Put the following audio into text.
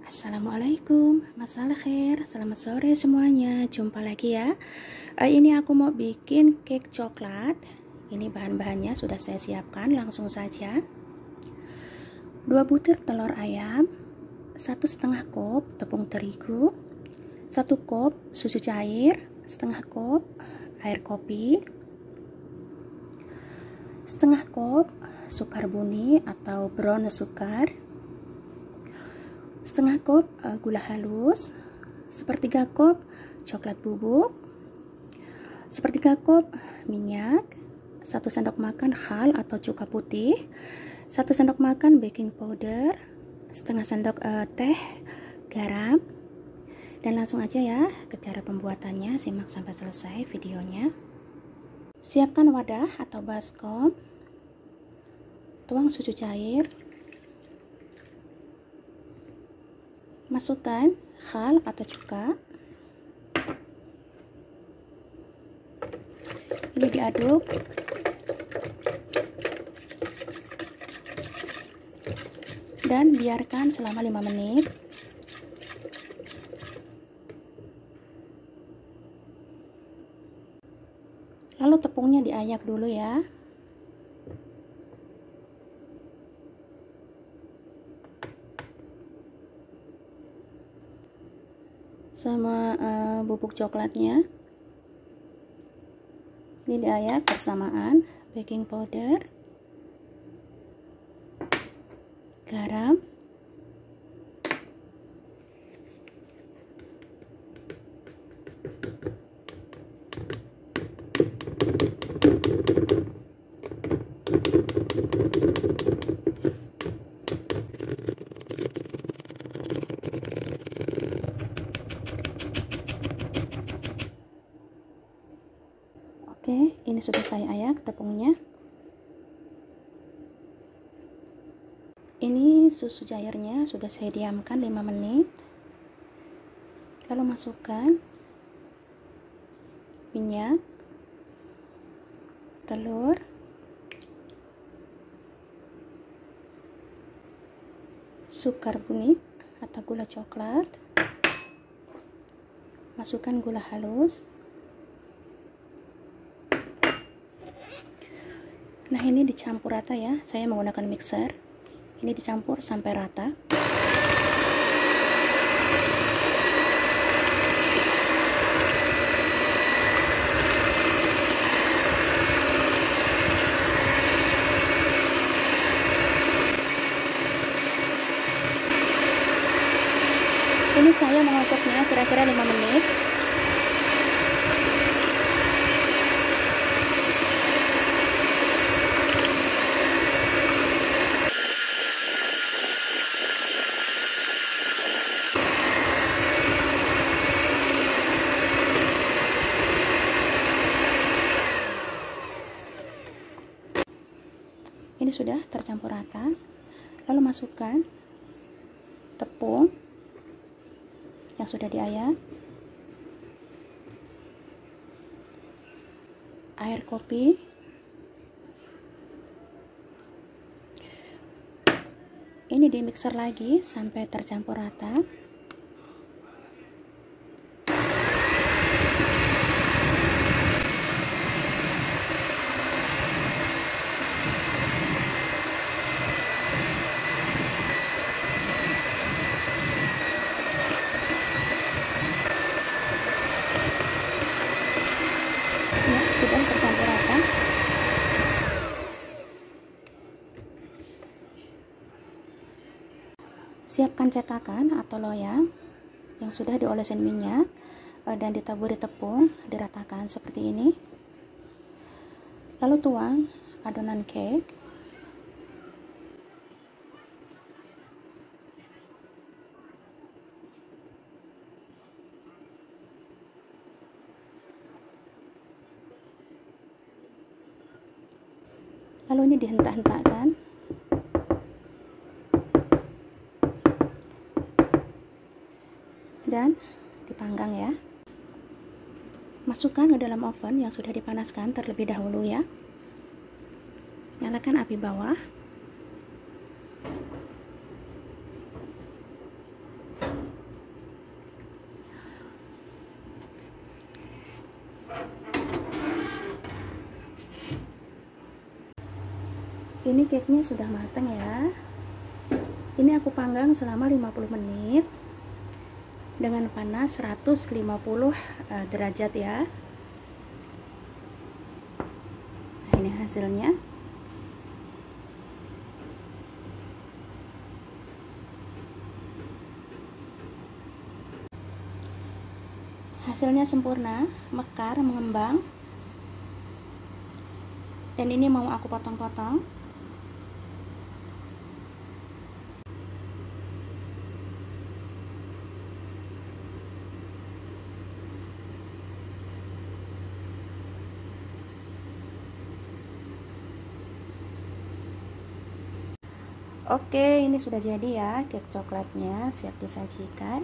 Assalamualaikum, masalah khair, selamat sore semuanya. Jumpa lagi ya. Ini aku mau bikin cake coklat. Ini bahan-bahannya sudah saya siapkan, langsung saja. 2 butir telur ayam, 1,5 kop tepung terigu, 1 kop susu cair, setengah kop air kopi, setengah kop sukar buni atau brown sugar, setengah kop gula halus, sepertiga kop coklat bubuk, sepertiga kop minyak, 1 sendok makan khal atau cuka putih, 1 sendok makan baking powder, setengah sendok teh garam. Dan langsung aja ya ke cara pembuatannya, simak sampai selesai videonya. Siapkan wadah atau baskom, tuang susu cair, masukkan khal atau cuka, ini diaduk, dan biarkan selama 5 menit. Lalu tepungnya diayak dulu ya. Sama bubuk coklatnya ini diayak bersamaan, baking powder, garam, Oke, ini sudah saya ayak tepungnya. Ini susu cairnya sudah saya diamkan 5 menit. Lalu masukkan minyak, telur, sukar buni atau gula coklat, masukkan gula halus. Nah, ini dicampur rata ya, saya menggunakan mixer. Ini dicampur sampai rata. Ini saya mengocoknya kira-kira 5 menit. Ini sudah tercampur rata. Lalu masukkan tepung yang sudah diayak, air kopi, ini di mixer lagi sampai tercampur rata. Sudah tercampur rata. Siapkan cetakan atau loyang yang sudah diolesin minyak dan ditaburi tepung, diratakan seperti ini. Lalu tuang adonan cake. Lalu ini dihentak-hentakkan. Dan dipanggang ya. Masukkan ke dalam oven yang sudah dipanaskan terlebih dahulu ya. Nyalakan api bawah. Ini cake-nya sudah matang ya. Ini aku panggang selama 50 menit dengan panas 150 derajat ya. Nah, ini hasilnya. Hasilnya sempurna, mekar, mengembang. Dan ini mau aku potong-potong. Oke, ini sudah jadi ya cake coklatnya, siap disajikan.